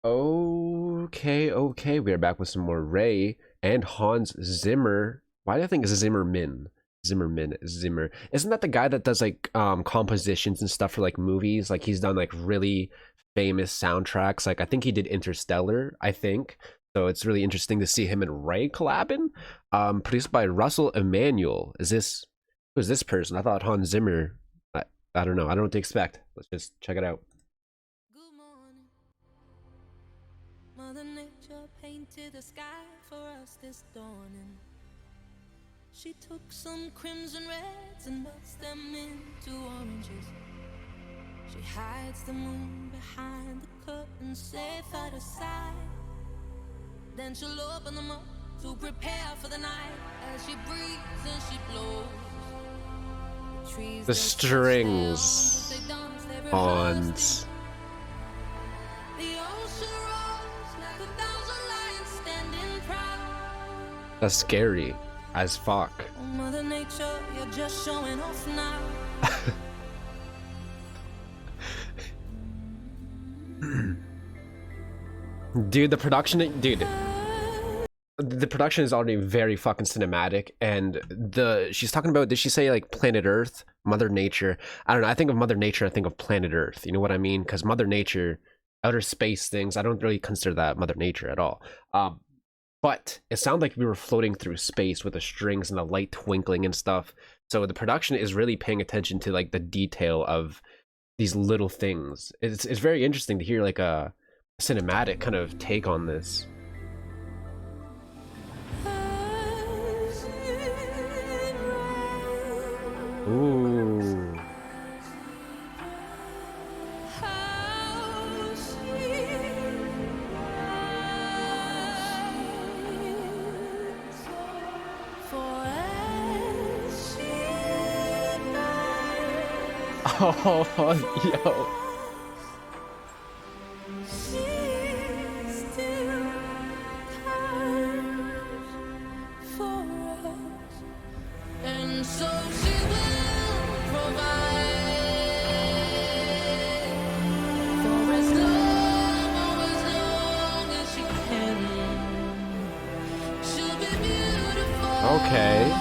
Okay, we are back with some more Ray and Hans Zimmer. Why do I think it's Zimmerman? Zimmer. Isn't that the guy that does like compositions and stuff for like movies? Like he's done like really famous soundtracks. Like I think he did Interstellar, I think. So it's really interesting to see him and Ray collabing. Produced by Russell Emanuel. Who's this person? I thought Hans Zimmer. I don't know. I don't know what to expect. Let's just check it out. Good morning. Mother Nature painted the sky for us this dawning. She took some crimson reds and melts them into oranges. She hides the moon behind the curtain, safe out of sight. Then she'll open them up to prepare for the night. As she breathes and she blows. The strings on. That's scary as fuck. Oh, Mother Nature, you're just showing off now. Dude, the production is already very fucking cinematic, and she's talking about, did she say like planet Earth, Mother Nature? I don't know. I think of Mother Nature, I think of planet Earth. You know what I mean? Because Mother Nature, outer space things, I don't really consider that Mother Nature at all. But it sounded like we were floating through space with the strings and the light twinkling and stuff. So the production is really paying attention to like the detail of these little things. It's very interesting to hear like a cinematic kind of take on this. Ooh. Oh, yo. Okay.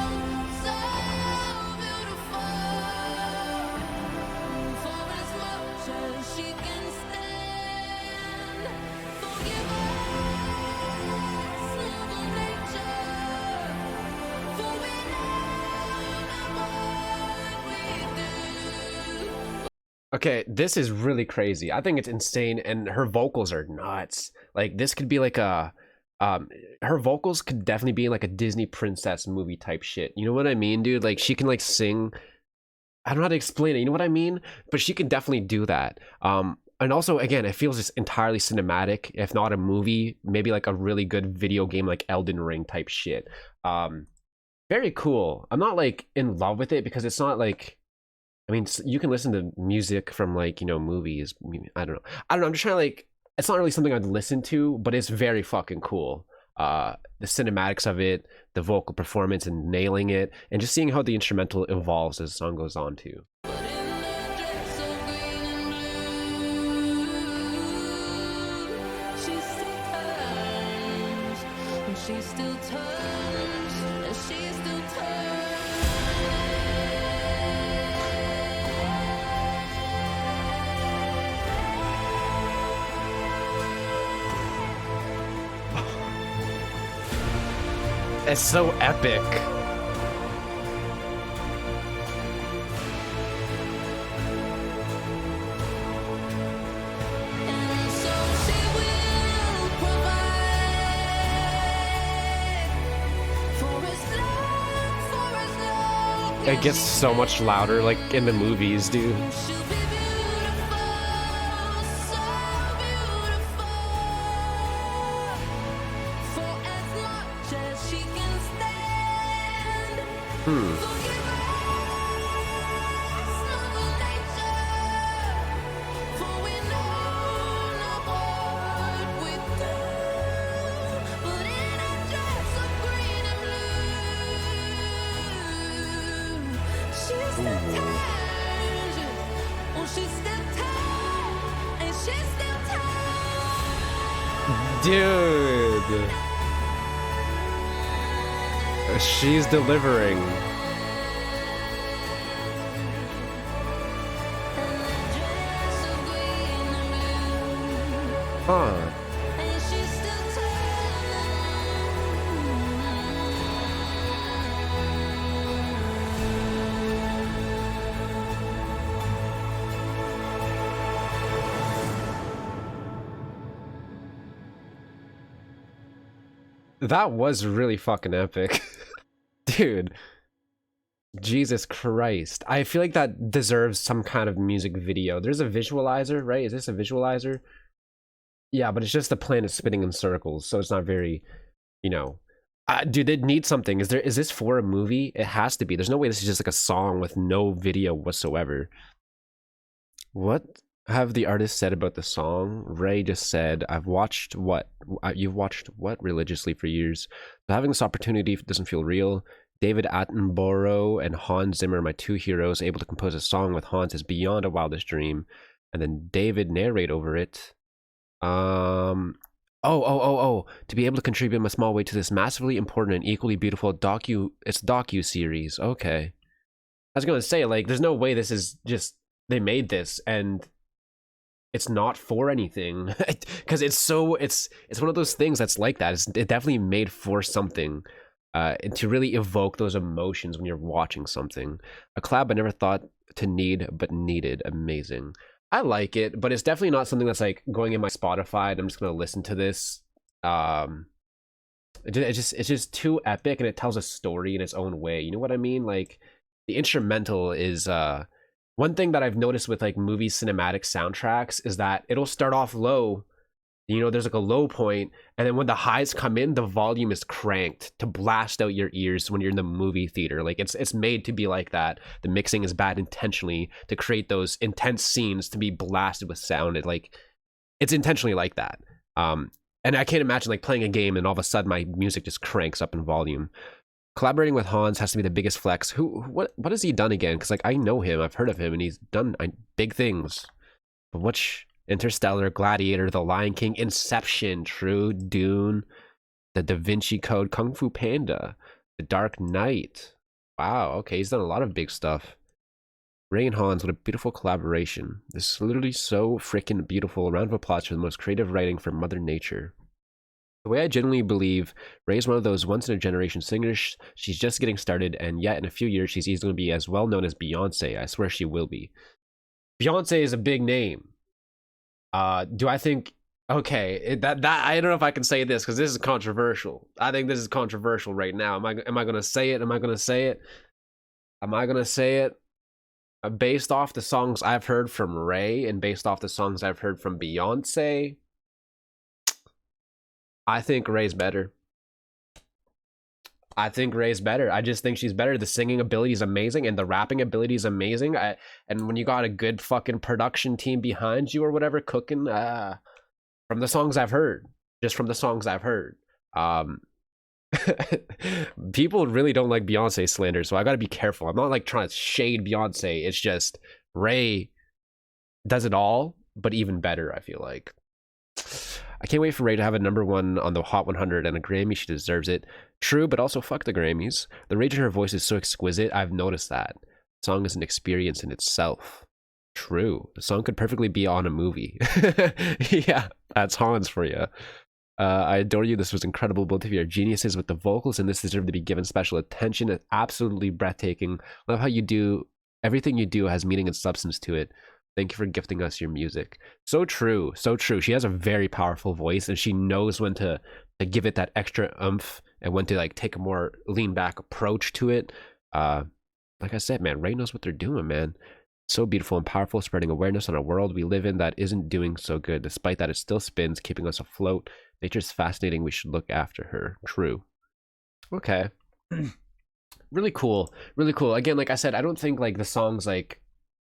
Okay, this is really crazy. I think it's insane, and her vocals are nuts. Like this could be like a her vocals could definitely be in like a Disney princess movie type shit. You know what I mean, dude? Like she can like sing. I don't know how to explain it. You know what I mean? But she can definitely do that. And also again, it feels just entirely cinematic, if not a movie, maybe like a really good video game like Elden Ring type shit. Very cool. I'm not like in love with it because it's not like, I mean, you can listen to music from like, you know, movies. I don't know. I'm just trying to like, it's not really something I'd listen to, but it's very fucking cool. The cinematics of it, the vocal performance and nailing it, and just seeing how the instrumental evolves as the song goes on too. She still turns, and she still turns. It's so epic. It gets so much louder, like in the movies, dude. Dude. She's delivering. Huh. That was really fucking epic. Dude. Jesus Christ. I feel like that deserves some kind of music video. There's a visualizer, right? Is this a visualizer? Yeah, but it's just the planet spinning in circles, so it's not very, you know. Dude, it needs something. Is this for a movie? It has to be. There's no way this is just like a song with no video whatsoever. What have the artists said about the song? Ray just said, I've watched what? You've watched what religiously for years. But having this opportunity doesn't feel real. David Attenborough and Hans Zimmer, my two heroes, able to compose a song with Hans is beyond a wildest dream. And then David narrate over it. To be able to contribute in a small way to this massively important and equally beautiful docu series. Okay. I was gonna say, like, there's no way this is just, they made this and it's not for anything. Because it's one of those things that's like that. It's definitely made for something. To really evoke those emotions when you're watching something. A collab I never thought to need, but needed. Amazing. I like it, but it's definitely not something that's like going in my Spotify and I'm just gonna listen to this. It's just too epic and it tells a story in its own way. You know what I mean? Like the instrumental is one thing that I've noticed with like movie cinematic soundtracks is that it'll start off low. You know, there's like a low point, and then when the highs come in, the volume is cranked to blast out your ears when you're in the movie theater. Like it's made to be like that. The mixing is bad intentionally to create those intense scenes to be blasted with sound. It's intentionally like that. And I can't imagine like playing a game and all of a sudden my music just cranks up in volume. Collaborating with Hans has to be the biggest flex. What has he done again? Because like I know him, I've heard of him, and he's done big things. But which? Interstellar, Gladiator, The Lion King, Inception, True, Dune, The Da Vinci Code, Kung Fu Panda, The Dark Knight. Wow, okay, he's done a lot of big stuff. Ray and Hans, what a beautiful collaboration. This is literally so freaking beautiful. A round of applause for the most creative writing for Mother Nature. The way I genuinely believe Ray is one of those once-in-a-generation singers. She's just getting started, and yet in a few years she's easily going to be as well known as Beyonce. I swear she will be. Beyonce is a big name. Do I think, okay, that I don't know if I can say this because this is controversial. I think this is controversial right now. Am I gonna say it? Am I gonna say it? Based off the songs I've heard from Ray and based off the songs I've heard from Beyonce, I think Ray's better. I just think she's better. The singing ability is amazing and the rapping ability is amazing. And when you got a good fucking production team behind you or whatever cooking, from the songs I've heard, people really don't like Beyonce slander, so I gotta be careful. I'm not like trying to shade Beyonce. It's just Ray does it all, but even better, I feel like. I can't wait for Ray to have a #1 on the Hot 100 and a Grammy. She deserves it. True, but also fuck the Grammys. The range in her voice is so exquisite. I've noticed that. The song is an experience in itself. True. The song could perfectly be on a movie. Yeah, that's Hans for you. I adore you. This was incredible. Both of you are geniuses with the vocals, and this deserves to be given special attention. It's absolutely breathtaking. I love how you do everything you do has meaning and substance to it. Thank you for gifting us your music. So true, so true. She has a very powerful voice, and she knows when to give it that extra oomph and when to like take a more lean back approach to it. Like I said, man, Ray knows what they're doing, man. So beautiful and powerful, spreading awareness on a world we live in that isn't doing so good. Despite that, it still spins, keeping us afloat. Nature's fascinating. We should look after her. True. Okay. Really cool. Really cool. Again, like I said, I don't think like the song's like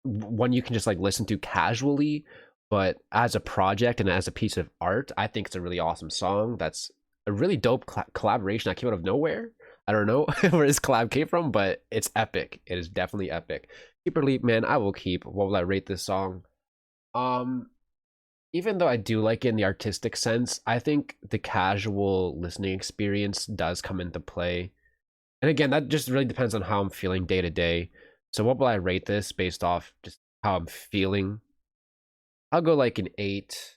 one you can just like listen to casually, but as a project and as a piece of art, I think it's a really awesome song. That's a really dope collaboration that came out of nowhere. I don't know where this collab came from, but it's epic. It is definitely epic. Keep or leap, man. I will keep. What will I rate this song? even though I do like it in the artistic sense, I think the casual listening experience does come into play. And again, that just really depends on how I'm feeling day to day. So what will I rate this based off just how I'm feeling? I'll go like an 8.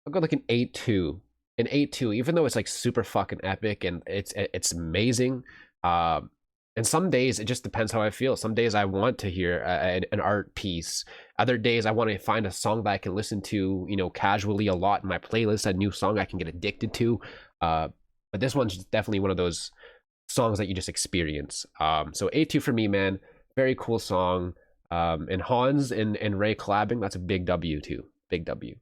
I'll go like an 8.2. An 8.2, even though it's like super fucking epic and it's amazing. Um and some days it just depends how I feel. Some days I want to hear an art piece. Other days I want to find a song that I can listen to, casually a lot in my playlist, a new song I can get addicted to. But this one's definitely one of those songs that you just experience. So A2 for me, man. Very cool song. And Hans and RAYE collabing, that's a big W too. Big W.